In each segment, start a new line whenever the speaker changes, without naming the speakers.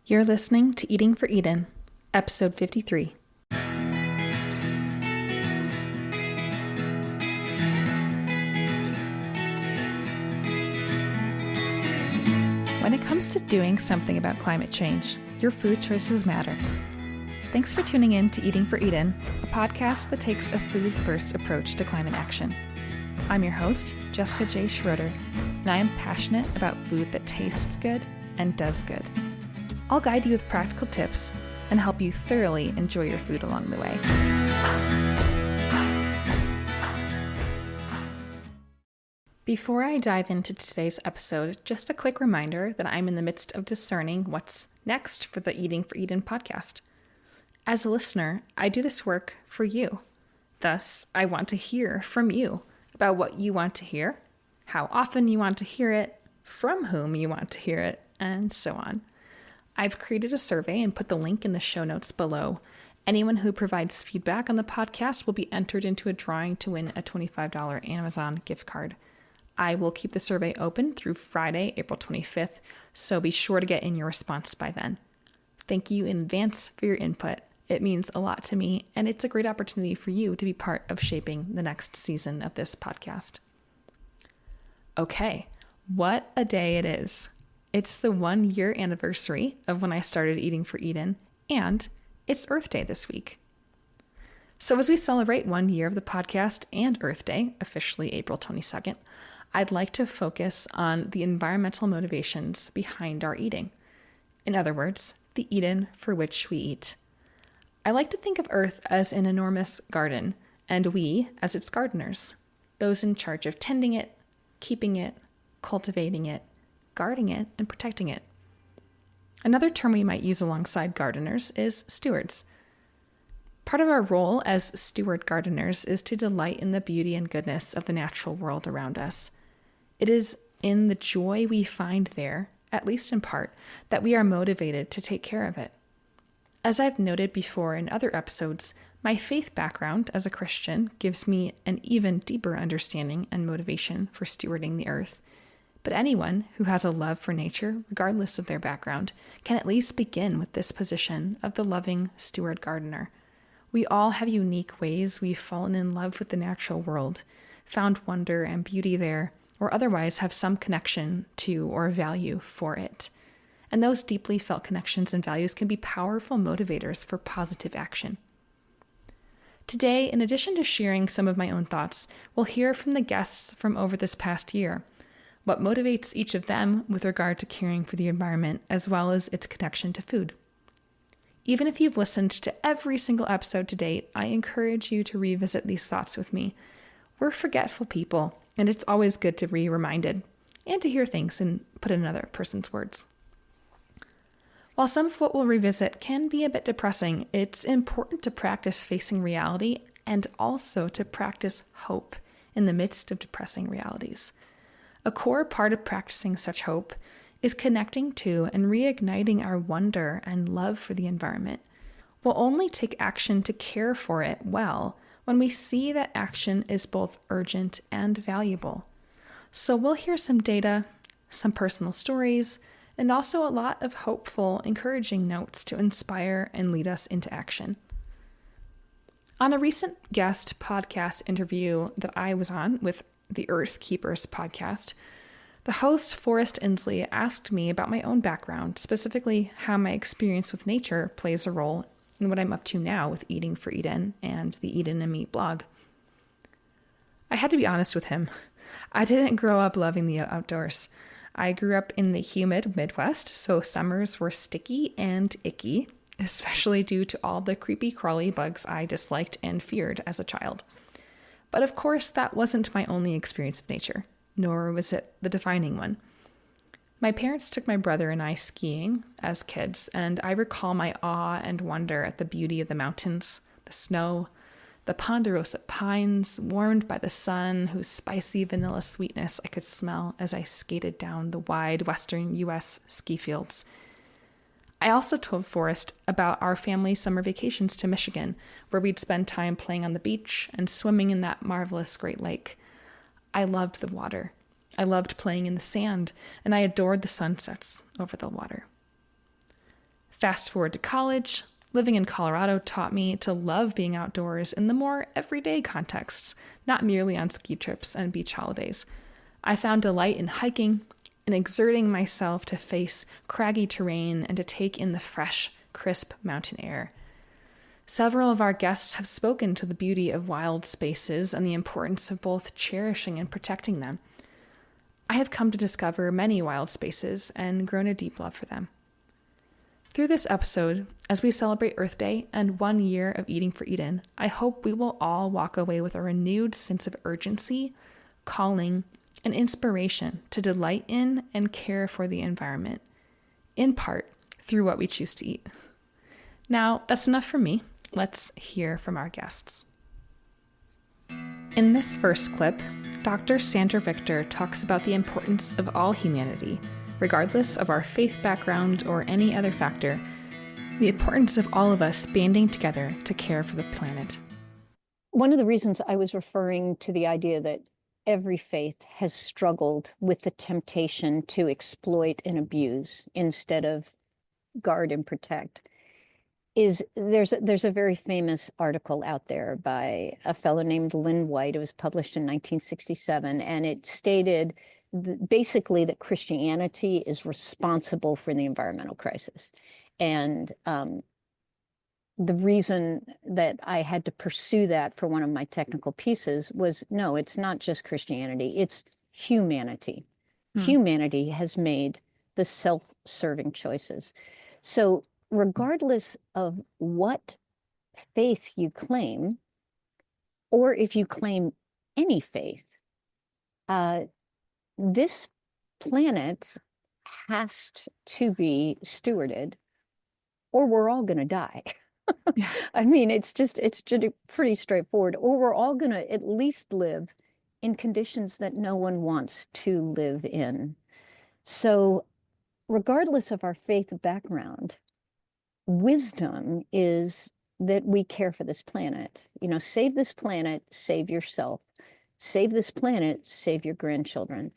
You're listening to Eating for Eden, episode 53. When it comes to doing something about climate change, your food choices matter. Thanks for tuning in to Eating for Eden, a podcast that takes a food-first approach to climate action. I'm your host, Jessica J. Schroeder, and I am passionate about food that tastes good and does good. I'll guide you with practical tips and help you thoroughly enjoy your food along the way. Before I dive into today's episode, just a quick reminder that I'm in the midst of discerning what's next for the Eating for Eden podcast. As a listener, I do this work for you. Thus, I want to hear from you about what you want to hear, how often you want to hear it, from whom you want to hear it, and so on. I've created a survey and put the link in the show notes below. Anyone who provides feedback on the podcast will be entered into a drawing to win a $25 Amazon gift card. I will keep the survey open through Friday, April 25th, so be sure to get in your response by then. Thank you in advance for your input. It means a lot to me, and it's a great opportunity for you to be part of shaping the next season of this podcast. Okay, what a day it is. It's the 1-year anniversary of when I started Eating for Eden, and it's Earth Day this week. So as we celebrate 1 year of the podcast and Earth Day, officially April 22nd, I'd like to focus on the environmental motivations behind our eating. In other words, the Eden for which we eat. I like to think of Earth as an enormous garden, and we as its gardeners, those in charge of tending it, keeping it, cultivating it, guarding it, and protecting it. Another term we might use alongside gardeners is stewards. Part of our role as steward gardeners is to delight in the beauty and goodness of the natural world around us. It is in the joy we find there, at least in part, that we are motivated to take care of it. As I've noted before in other episodes, my faith background as a Christian gives me an even deeper understanding and motivation for stewarding the earth. But anyone who has a love for nature, regardless of their background, can at least begin with this position of the loving steward gardener. We all have unique ways we've fallen in love with the natural world, found wonder and beauty there, or otherwise have some connection to or value for it. And those deeply felt connections and values can be powerful motivators for positive action. Today, in addition to sharing some of my own thoughts, we'll hear from the guests from over this past year, what motivates each of them with regard to caring for the environment, as well as its connection to food. Even if you've listened to every single episode to date, I encourage you to revisit these thoughts with me. We're forgetful people, and it's always good to be reminded and to hear things and put in another person's words. While some of what we'll revisit can be a bit depressing, it's important to practice facing reality and also to practice hope in the midst of depressing realities. A core part of practicing such hope is connecting to and reigniting our wonder and love for the environment. We'll only take action to care for it well when we see that action is both urgent and valuable. So we'll hear some data, some personal stories, and also a lot of hopeful, encouraging notes to inspire and lead us into action. On a recent guest podcast interview that I was on with the Earth Keepers podcast, the host, Forrest Inslee, asked me about my own background, specifically how my experience with nature plays a role in what I'm up to now with Eating for Eden and the Eden and Meat blog. I had to be honest with him. I didn't grow up loving the outdoors. I grew up in the humid Midwest, so summers were sticky and icky, especially due to all the creepy crawly bugs I disliked and feared as a child. But of course, that wasn't my only experience of nature, nor was it the defining one. My parents took my brother and I skiing as kids, and I recall my awe and wonder at the beauty of the mountains, the snow, the ponderosa pines, warmed by the sun, whose spicy vanilla sweetness I could smell as I skated down the wide western U.S. ski fields. I also told Forrest about our family summer vacations to Michigan, where we'd spend time playing on the beach and swimming in that marvelous Great Lake. I loved the water. I loved playing in the sand, and I adored the sunsets over the water. Fast forward to college. Living in Colorado taught me to love being outdoors in the more everyday contexts, not merely on ski trips and beach holidays. I found delight in hiking and exerting myself to face craggy terrain and to take in the fresh, crisp mountain air. Several of our guests have spoken to the beauty of wild spaces and the importance of both cherishing and protecting them. I have come to discover many wild spaces and grown a deep love for them. Through this episode, as we celebrate Earth Day and 1 year of Eating for Eden, I hope we will all walk away with a renewed sense of urgency, calling, and inspiration to delight in and care for the environment, in part through what we choose to eat. Now, that's enough from me. Let's hear from our guests. In this first clip, Dr. Sandra Victor talks about the importance of all humanity, regardless of our faith background or any other factor, the importance of all of us banding together to care for the planet.
One of the reasons I was referring to the idea that every faith has struggled with the temptation to exploit and abuse instead of guard and protect is there's a very famous article out there by a fellow named Lynn White. It was published in 1967, and it stated basically that Christianity is responsible for the environmental crisis. And the reason that I had to pursue that for one of my technical pieces was, no, it's not just Christianity, it's humanity. Humanity has made the self-serving choices. So regardless of what faith you claim, or if you claim any faith, this planet has to be stewarded, or we're all going to die.
Yeah.
I mean, it's pretty straightforward. Or we're all going to at least live in conditions that no one wants to live in. So regardless of our faith background, wisdom is that we care for this planet. You know, save this planet, save yourself. Save this planet, save your grandchildren.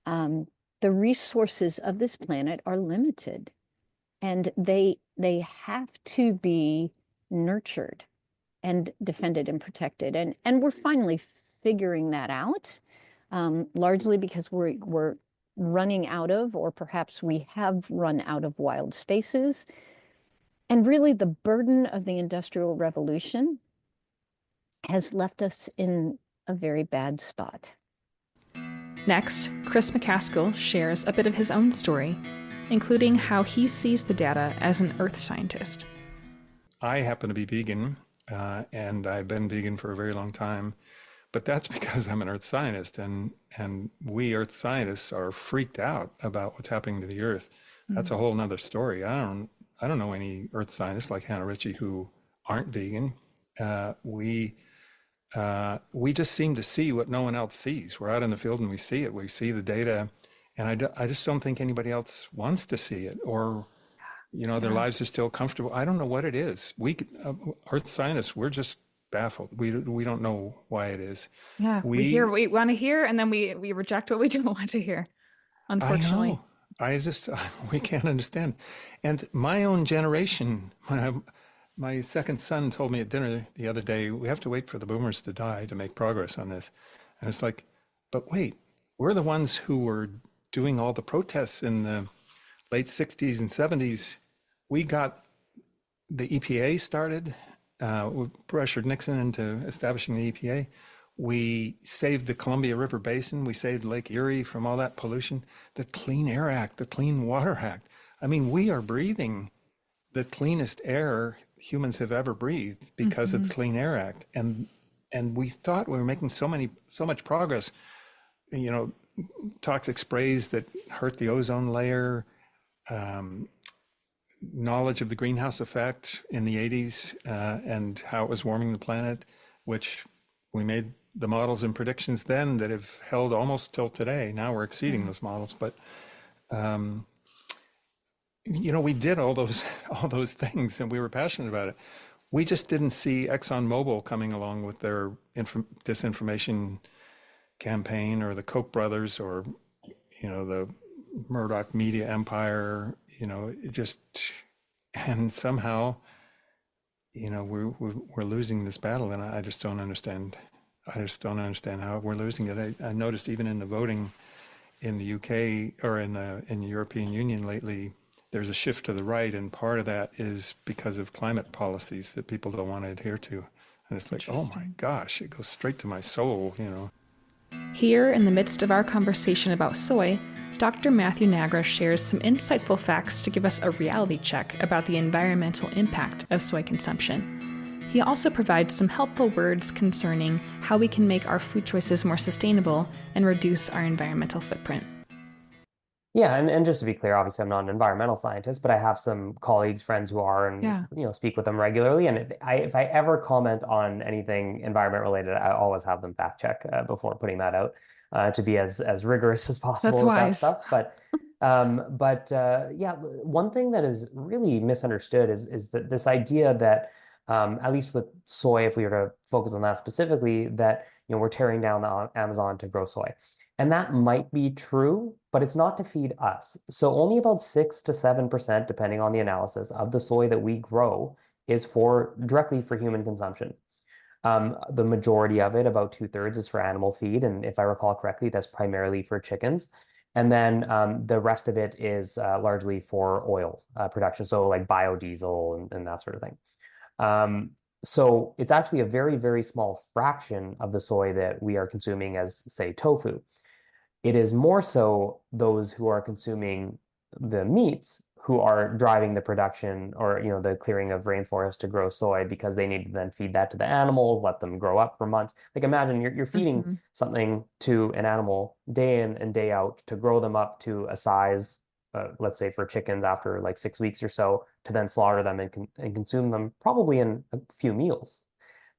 The resources of this planet are limited, and they have to be nurtured and defended and protected. And we're finally figuring that out, largely because we're running out of, or perhaps we have run out of, wild spaces. And really, the burden of the Industrial Revolution has left us in a very bad spot.
Next, Chris McCaskill shares a bit of his own story, including how he sees the data as an earth scientist.
I happen to be vegan, and I've been vegan for a very long time, but that's because I'm an earth scientist, and we earth scientists are freaked out about what's happening to the earth. That's a whole nother story. I don't know any earth scientists like Hannah Ritchie who aren't vegan. We just seem to see what no one else sees. We're out in the field and we see it. We see the data, and I just don't think anybody else wants to see it, or, you know, their lives are still comfortable. I don't know what it is. We earth scientists, we're just baffled. We don't know why it is.
Yeah, we hear what we want to hear, and then we reject what we don't want to hear, unfortunately.
I know. We can't understand. And my own generation, my second son told me at dinner the other day, we have to wait for the boomers to die to make progress on this. And it's like, but wait, we're the ones who were doing all the protests in the late 60s and 70s. We got the EPA started. We pressured Nixon into establishing the EPA. We saved the Columbia River Basin. We saved Lake Erie from all that pollution. The Clean Air Act, the Clean Water Act. I mean, we are breathing the cleanest air humans have ever breathed because of the Clean Air Act. And we thought we were making so much progress. You know, toxic sprays that hurt the ozone layer, knowledge of the greenhouse effect in the 80s and how it was warming the planet, which we made the models and predictions then that have held almost till today. Now we're exceeding those models, but you know, we did all those things, and we were passionate about it. We just didn't see ExxonMobil coming along with their disinformation campaign, or the Koch brothers, or, you know, the Murdoch media empire. You know, it just, and somehow, we're losing this battle, and I just don't understand. I just don't understand how we're losing it. I noticed even in the voting in the UK or in the European Union lately, there's a shift to the right, and part of that is because of climate policies that people don't want to adhere to. And it's like, oh my gosh, it goes straight to my soul.
Here, in the midst of our conversation about soy, Dr. Matthew Nagra shares some insightful facts to give us a reality check about the environmental impact of soy consumption. He also provides some helpful words concerning how we can make our food choices more sustainable and reduce our environmental footprint.
Yeah, and just to be clear, obviously I'm not an environmental scientist, but I have some colleagues, friends who are, and speak with them regularly. And if I ever comment on anything environment related, I always have them fact check before putting that out to be as rigorous as possible
That's
with that
wise.
stuff. Yeah, one thing that is really misunderstood is that this idea that at least with soy, if we were to focus on that specifically, that we're tearing down the Amazon to grow soy. And that might be true, but it's not to feed us. So only about 6 to 7%, depending on the analysis, of the soy that we grow is directly for human consumption. The majority of it, about 2/3, is for animal feed. And if I recall correctly, that's primarily for chickens. And then the rest of it is largely for oil production, so like biodiesel and that sort of thing. So it's actually a very, very small fraction of the soy that we are consuming as, say, tofu. It is more so those who are consuming the meats who are driving the production or the clearing of rainforest to grow soy, because they need to then feed that to the animals, let them grow up for months. Like, imagine you're feeding something to an animal day in and day out to grow them up to a size, let's say for chickens after like 6 weeks or so, to then slaughter them and consume them probably in a few meals.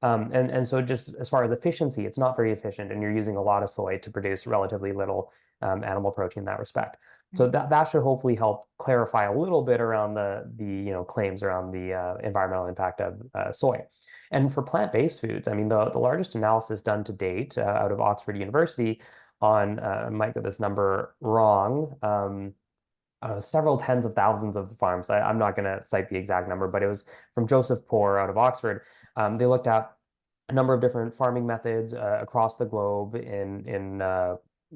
And so just as far as efficiency, it's not very efficient, and you're using a lot of soy to produce relatively little animal protein in that respect. So that should hopefully help clarify a little bit around the claims around the environmental impact of soy. And for plant-based foods, I mean, the largest analysis done to date out of Oxford University on, I might get this number wrong, several tens of thousands of farms. I'm not going to cite the exact number, but it was from Joseph Poore out of Oxford. They looked at a number of different farming methods across the globe in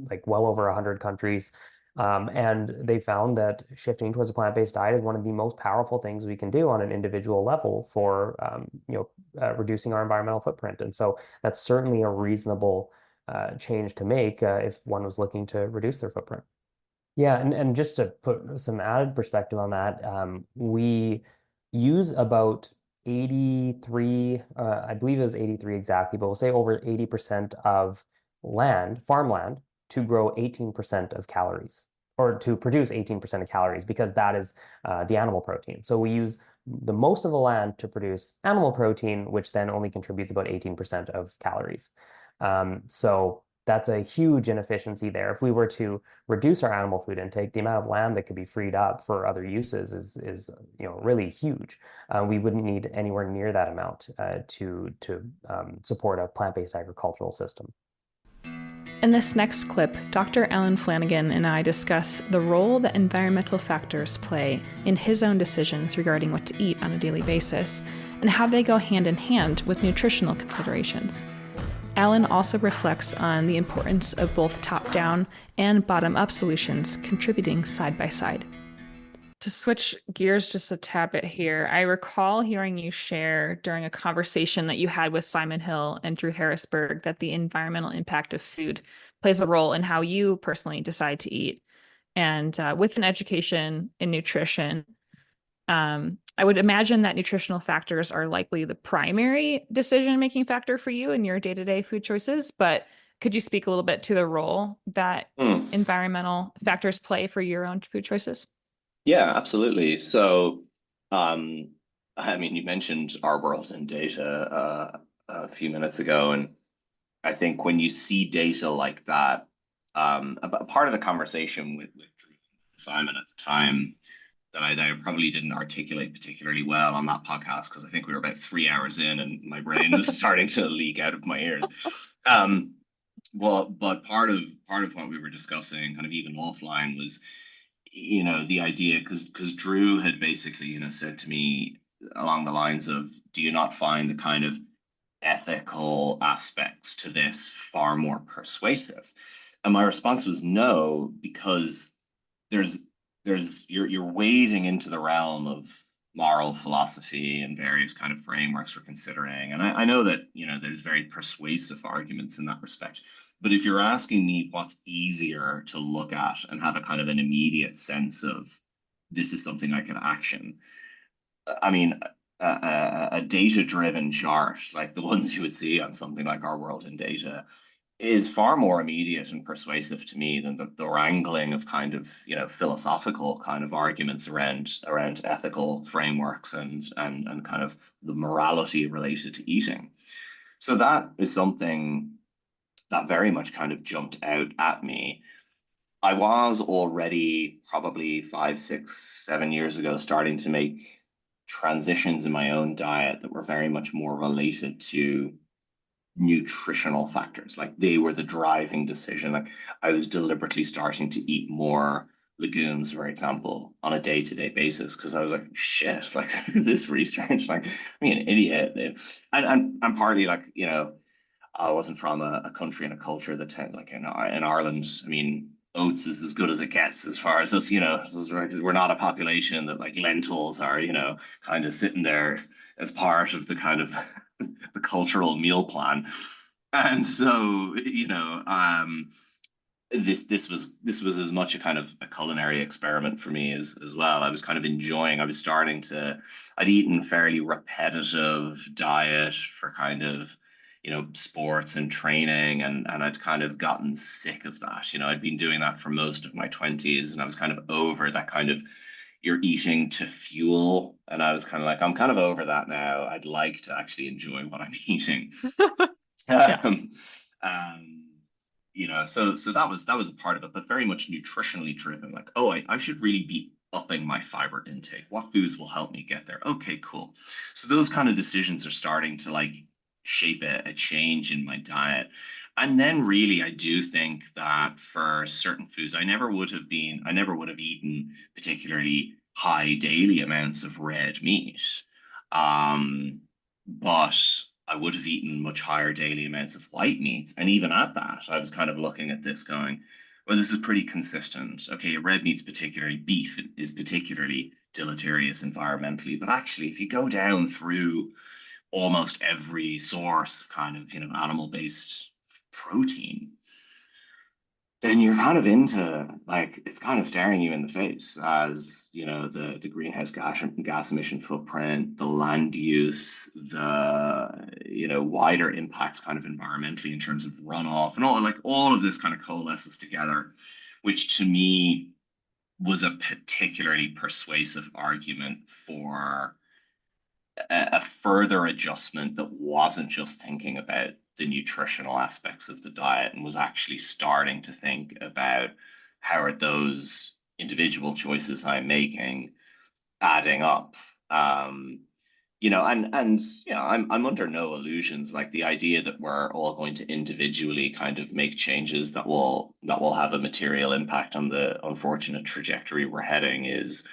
like well over 100 countries. And they found that shifting towards a plant-based diet is one of the most powerful things we can do on an individual level for reducing our environmental footprint. And so that's certainly a reasonable change to make if one was looking to reduce their footprint. Yeah, and just to put some added perspective on that, we use about 83, I believe it was 83 exactly, but we'll say over 80% of farmland, to grow 18% of calories, or to produce 18% of calories, because that is the animal protein. So we use the most of the land to produce animal protein, which then only contributes about 18% of calories. So that's a huge inefficiency there. If we were to reduce our animal food intake, the amount of land that could be freed up for other uses is really huge. We wouldn't need anywhere near that amount to support a plant-based agricultural system.
In this next clip, Dr. Alan Flanagan and I discuss the role that environmental factors play in his own decisions regarding what to eat on a daily basis, and how they go hand in hand with nutritional considerations. Alan also reflects on the importance of both top-down and bottom-up solutions contributing side by side. To switch gears just a tad bit here, I recall hearing you share during a conversation that you had with Simon Hill and Drew Harrisberg that the environmental impact of food plays a role in how you personally decide to eat. And with an education in nutrition, I would imagine that nutritional factors are likely the primary decision-making factor for you in your day-to-day food choices, but could you speak a little bit to the role that environmental factors play for your own food choices?
Yeah, absolutely. So, I mean, you mentioned our world in data a few minutes ago, and I think when you see data like that, a part of the conversation with Drew and Simon at the time that I probably didn't articulate particularly well on that podcast, because I think we were about 3 hours in and my brain was starting to leak out of my ears. But part of what we were discussing, kind of even offline, was the idea, because Drew had basically, said to me along the lines of, do you not find the kind of ethical aspects to this far more persuasive? And my response was no, because there's you're wading into the realm of moral philosophy and various kind of frameworks we're considering. And I know that, there's very persuasive arguments in that respect. But if you're asking me what's easier to look at and have a kind of an immediate sense of this is something I can action, I mean, a data-driven chart like the ones you would see on something like Our World in Data is far more immediate and persuasive to me than the wrangling of kind of philosophical kind of arguments around ethical frameworks and kind of the morality related to eating. So that is something that very much kind of jumped out at me. I was already probably 5, 6, 7 years ago starting to make transitions in my own diet that were very much more related to nutritional factors. Like they were the driving decision. Like I was deliberately starting to eat more legumes, for example, on a day-to-day basis, because I was like, shit, like this research, like I'm an idiot. And partly like, I wasn't from a country and a culture that like in Ireland, I mean, oats is as good as it gets as far as us, we're not a population that like lentils are, kind of sitting there as part of the kind of the cultural meal plan. And so, this was as much a kind of a culinary experiment for me as well. I was kind of enjoying, I'd eaten fairly repetitive diet for kind of, sports and training, and I'd kind of gotten sick of that. I'd been doing that for most of my 20s, and I was kind of over that kind of you're eating to fuel. And I was kind of like, I'm kind of over that now. I'd like to actually enjoy what I'm eating.
Yeah.
So that was a part of it, but very much nutritionally driven. Like, oh, I should really be upping my fiber intake. What foods will help me get there? Okay, cool. So those kind of decisions are starting to like shape a change in my diet. And then really, I do think that for certain foods, I never would have eaten particularly high daily amounts of red meat. But I would have eaten much higher daily amounts of white meats. And even at that, I was kind of looking at this going, well, this is pretty consistent. Okay, red meat's particularly, beef is particularly deleterious environmentally. But actually, if you go down through almost every source kind of, animal-based protein, then you're kind of into like it's kind of staring you in the face as the greenhouse gas emission footprint, the land use, the wider impacts kind of environmentally in terms of runoff and all of this kind of coalesces together, which to me was a particularly persuasive argument for a further adjustment that wasn't just thinking about the nutritional aspects of the diet and was actually starting to think about how are those individual choices I'm making adding up. I'm under no illusions. Like the idea that we're all going to individually kind of make changes that will have a material impact on the unfortunate trajectory we're heading is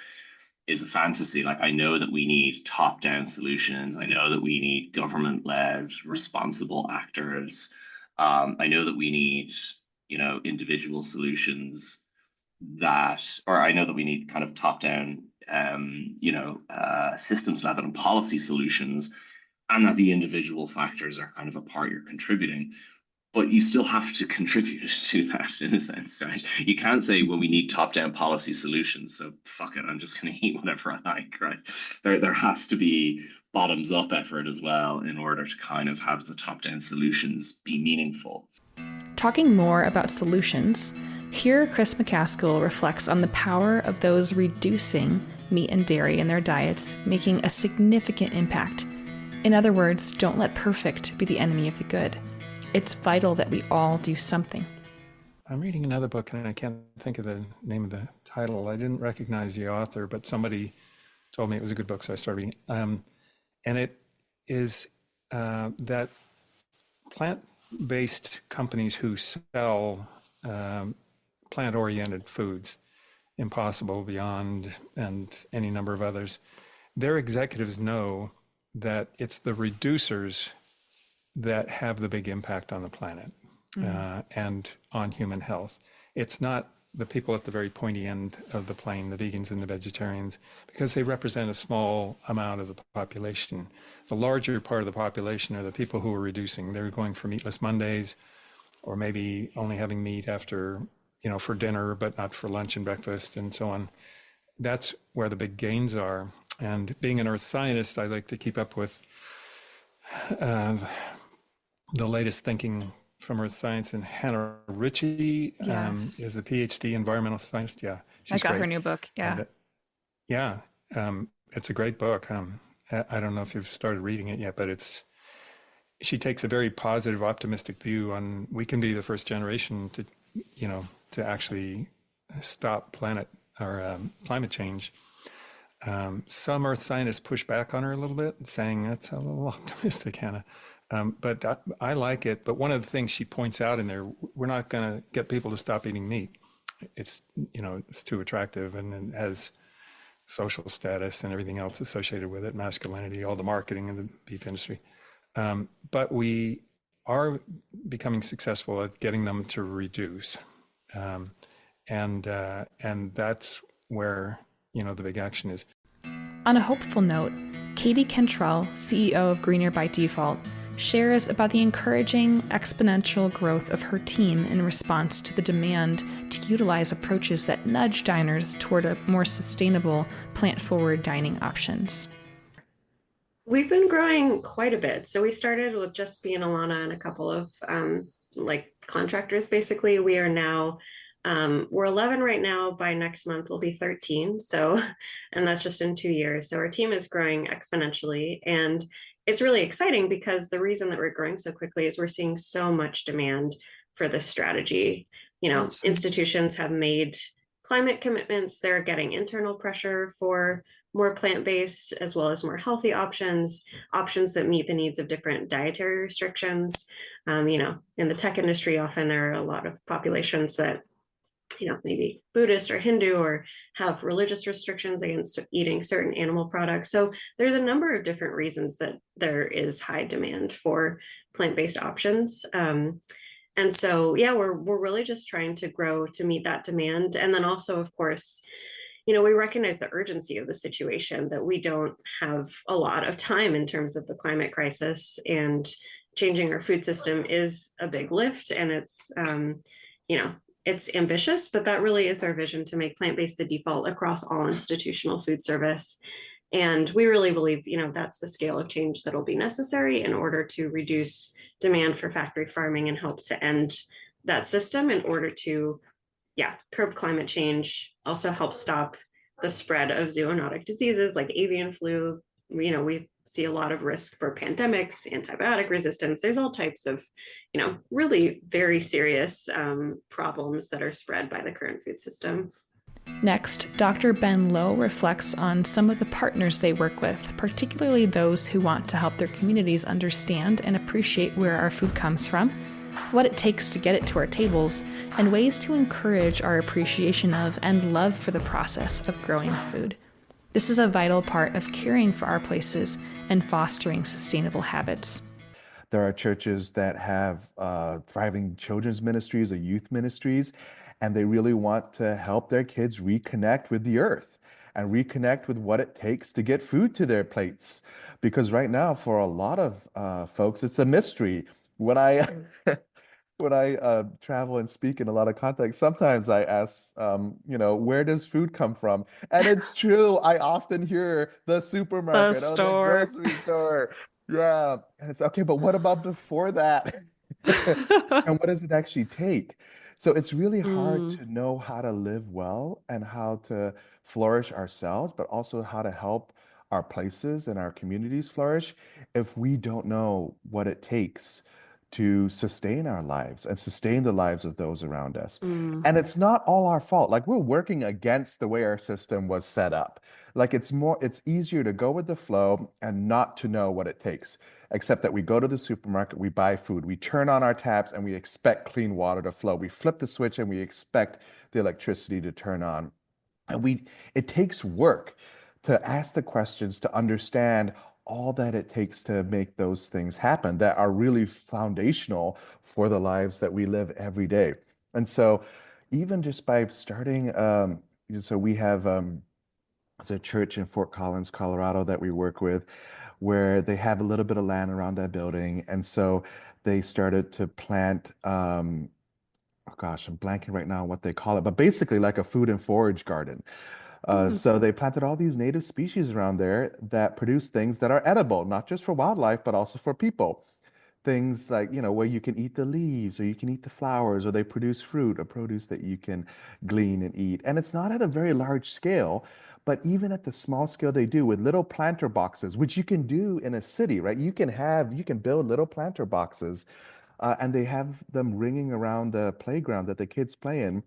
a fantasy. Like I know that we need top-down solutions. I know that we need government-led, responsible actors. I know that we need, individual solutions or I know that we need kind of top-down, systems level and policy solutions, and that the individual factors are kind of a part you're contributing. But you still have to contribute to that in a sense, right? You can't say, well, we need top-down policy solutions, so fuck it, I'm just going to eat whatever I like, right? There has to be bottoms-up effort as well in order to kind of have the top-down solutions be meaningful.
Talking more about solutions, here Chris McCaskill reflects on the power of those reducing meat and dairy in their diets, making a significant impact. In other words, don't let perfect be the enemy of the good. It's vital that we all do something.
I'm reading another book and I can't think of the name of the title. I didn't recognize the author, but somebody told me it was a good book, so I started reading. And it is that plant-based companies who sell plant-oriented foods Impossible, Beyond, and any number of others, their executives know that it's the reducers that have the big impact on the planet and on human health. It's not the people at the very pointy end of the plane, the vegans and the vegetarians, because they represent a small amount of the population. The larger part of the population are the people who are reducing. They're going for meatless Mondays, or maybe only having meat after, for dinner, but not for lunch and breakfast and so on. That's where the big gains are. And being an earth scientist, I like to keep up with the latest thinking from earth science. And Hannah Ritchie is a PhD environmental scientist. Yeah,
I got her new book.
Yeah. And, it's a great book. I don't know if you've started reading it yet, but she takes a very positive, optimistic view on we can be the first generation to actually stop climate change. Some earth scientists push back on her a little bit, saying that's a little optimistic, Hannah. But I like it. But one of the things she points out in there, we're not going to get people to stop eating meat. It's too attractive, and it has social status and everything else associated with it, masculinity, all the marketing in the beef industry. But we are becoming successful at getting them to reduce. And that's where, the big action is.
On a hopeful note, Katie Cantrell, CEO of Greener by Default, shares about the encouraging exponential growth of her team in response to the demand to utilize approaches that nudge diners toward a more sustainable, plant-forward dining options.
We've been growing quite a bit. So we started with just me and Alana and a couple of contractors. Basically, we are now we're 11 right now. By next month, we'll be 13. So, and that's just in 2 years. So our team is growing exponentially, and it's really exciting because the reason that we're growing so quickly is we're seeing so much demand for this strategy.
Awesome.
Institutions have made climate commitments. They're getting internal pressure for more plant-based as well as more healthy options that meet the needs of different dietary restrictions. In the tech industry, often there are a lot of populations that maybe Buddhist or Hindu, or have religious restrictions against eating certain animal products. So there's a number of different reasons that there is high demand for plant-based options. And so, we're really just trying to grow to meet that demand. And then also, of course, we recognize the urgency of the situation, that we don't have a lot of time in terms of the climate crisis, and changing our food system is a big lift, and it's, it's ambitious, but that really is our vision, to make plant-based the default across all institutional food service. And we really believe, that's the scale of change that'll be necessary in order to reduce demand for factory farming and help to end that system, in order to, curb climate change, also help stop the spread of zoonotic diseases like avian flu. We see a lot of risk for pandemics, antibiotic resistance. There's all types of, really very serious problems that are spread by the current food system.
Next, Dr. Ben Lowe reflects on some of the partners they work with, particularly those who want to help their communities understand and appreciate where our food comes from, what it takes to get it to our tables, and ways to encourage our appreciation of and love for the process of growing food. This is a vital part of caring for our places and fostering sustainable habits.
There are churches that have thriving children's ministries or youth ministries, and they really want to help their kids reconnect with the earth and reconnect with what it takes to get food to their plates. Because right now, for a lot of folks, it's a mystery. When I travel and speak in a lot of contexts, sometimes I ask, where does food come from? And it's true. I often hear the supermarket,
The store.
the grocery store. Yeah. And it's okay, but what about before that? And what does it actually take? So it's really hard to know how to live well and how to flourish ourselves, but also how to help our places and our communities flourish if we don't know what it takes to sustain our lives and sustain the lives of those around us. And it's not all our fault. Like, we're working against the way our system was set up. Like, it's easier to go with the flow and not to know what it takes, except that we go to the supermarket, we buy food, we turn on our taps and we expect clean water to flow. We flip the switch and we expect the electricity to turn on. And it takes work to ask the questions, to understand all that it takes to make those things happen that are really foundational for the lives that we live every day. And so even just by starting, so we have it's a church in Fort Collins, Colorado that we work with, where they have a little bit of land around that building. And so they started to plant, oh gosh, I'm blanking right now on what they call it, but basically like a food and forage garden. So they planted all these native species around there that produce things that are edible, not just for wildlife, but also for people. Things like, where you can eat the leaves or you can eat the flowers, or they produce fruit or produce that you can glean and eat. And it's not at a very large scale, but even at the small scale they do with little planter boxes, which you can do in a city, right? You can build little planter boxes, and they have them ringing around the playground that the kids play in.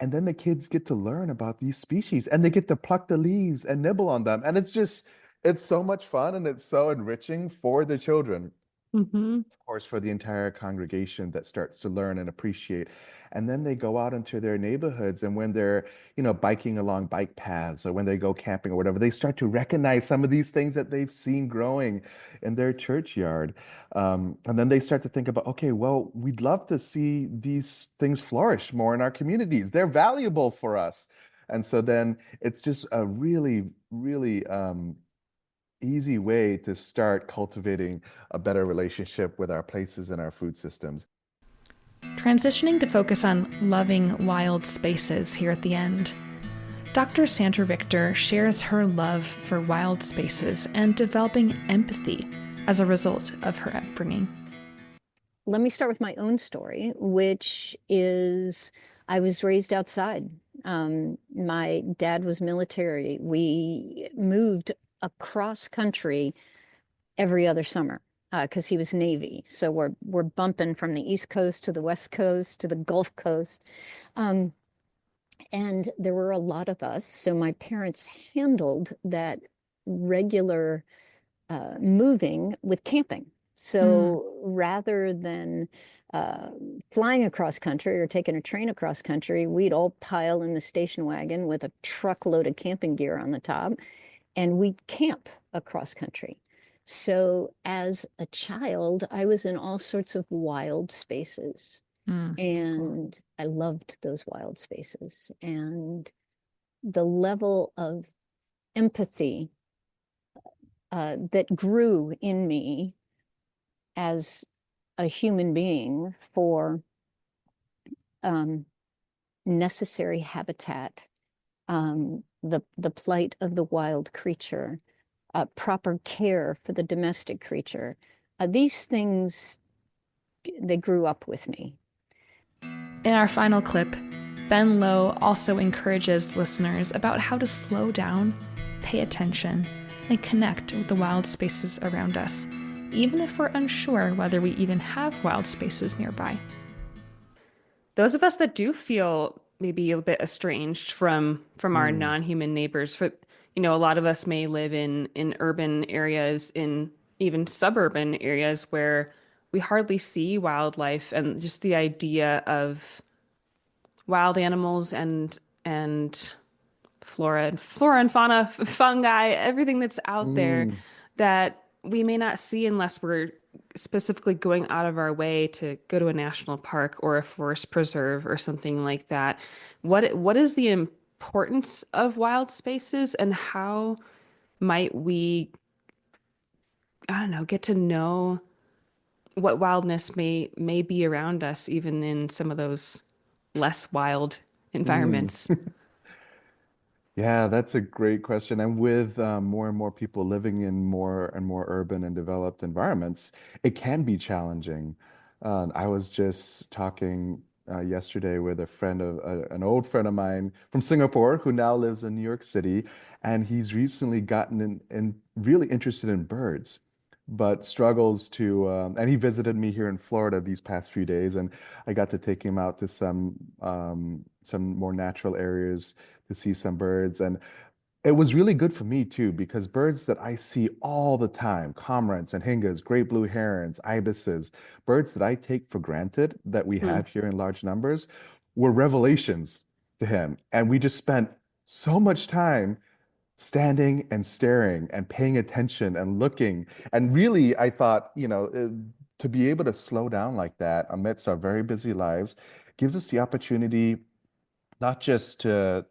And then the kids get to learn about these species and they get to pluck the leaves and nibble on them. And it's so much fun and it's so enriching for the children.
Mm-hmm.
Of course, for the entire congregation that starts to learn and appreciate. And then they go out into their neighborhoods, and when they're, biking along bike paths or when they go camping or whatever, they start to recognize some of these things that they've seen growing in their churchyard. And then they start to think about, okay, well, we'd love to see these things flourish more in our communities. They're valuable for us. And so then it's just a really, really easy way to start cultivating a better relationship with our places and our food systems.
Transitioning to focus on loving wild spaces here at the end, Dr. Sandra Victor shares her love for wild spaces and developing empathy as a result of her upbringing.
Let me start with my own story, which is I was raised outside. My dad was military. We moved across country every other summer because he was Navy. So we're bumping from the East Coast to the West Coast to the Gulf Coast. And there were a lot of us. So my parents handled that regular moving with camping. So rather than flying across country or taking a train across country, we'd all pile in the station wagon with a truckload of camping gear on the top, and we'd camp across country. So as a child, I was in all sorts of wild spaces. And I loved those wild spaces. And the level of empathy that grew in me as a human being for necessary habitat, the plight of the wild creature, proper care for the domestic creature. These things, they grew up with me.
In our final clip, Ben Lowe also encourages listeners about how to slow down, pay attention, and connect with the wild spaces around us, even if we're unsure whether we even have wild spaces nearby.
Those of us that do feel maybe a bit estranged from our non-human neighbors, for a lot of us may live in urban areas, in even suburban areas where we hardly see wildlife, and just the idea of wild animals and flora and fauna, fungi, everything that's out there that we may not see unless we're specifically going out of our way to go to a national park or a forest preserve or something like that. What is the importance of wild spaces, and how might we, I don't know, get to know what wildness may be around us, even in some of those less wild environments?
Yeah, that's a great question. And with more and more people living in more and more urban and developed environments, it can be challenging. I was just talking yesterday with an old friend of mine from Singapore who now lives in New York City, and he's recently gotten really interested in birds, but struggles to. And he visited me here in Florida these past few days, and I got to take him out to some more natural areas to see some birds. And it was really good for me too, because birds that I see all the time, cormorants and hingas, great blue herons, ibises, birds that I take for granted that we have here in large numbers, were revelations to him. And we just spent so much time standing and staring and paying attention and looking. And really, I thought, to be able to slow down like that amidst our very busy lives gives us the opportunity not just to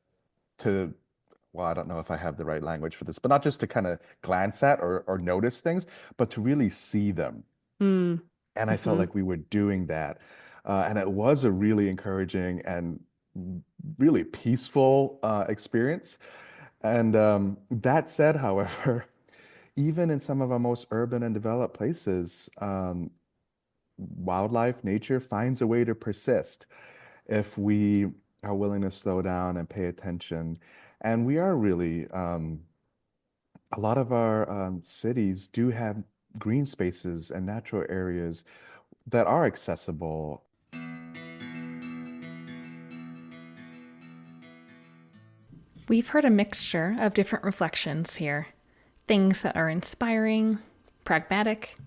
well, I don't know if I have the right language for this, but not just to kind of glance at or notice things, but to really see them.
Mm.
And I felt like we were doing that. And it was a really encouraging and really peaceful experience. And that said, however, even in some of our most urban and developed places, wildlife, nature finds a way to persist if we are willing to slow down and pay attention. And we are really, a lot of our cities do have green spaces and natural areas that are accessible.
We've heard a mixture of different reflections here. Things that are inspiring, pragmatic,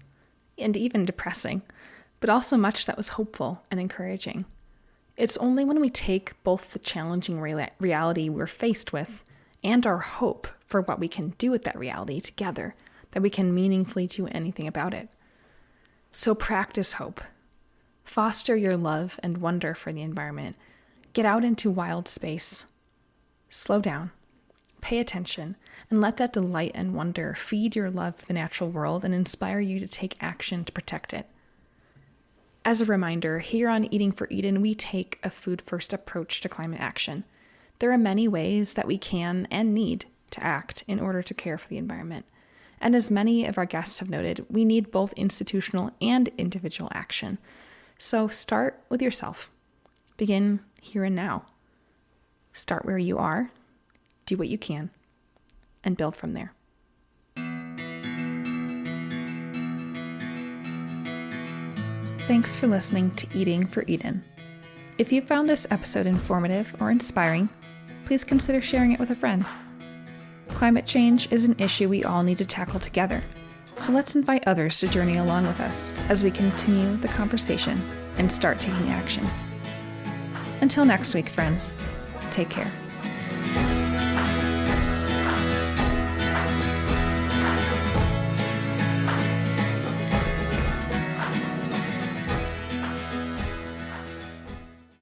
and even depressing, but also much that was hopeful and encouraging. It's only when we take both the challenging reality we're faced with and our hope for what we can do with that reality together that we can meaningfully do anything about it. So practice hope. Foster your love and wonder for the environment. Get out into wild space. Slow down. Pay attention, and let that delight and wonder feed your love for the natural world and inspire you to take action to protect it. As a reminder, here on Eating for Eden, we take a food-first approach to climate action. There are many ways that we can and need to act in order to care for the environment. And as many of our guests have noted, we need both institutional and individual action. So start with yourself. Begin here and now. Start where you are, do what you can, and build from there. Thanks for listening to Eating for Eden. If you found this episode informative or inspiring, please consider sharing it with a friend. Climate change is an issue we all need to tackle together, so let's invite others to journey along with us as we continue the conversation and start taking action. Until next week, friends, take care.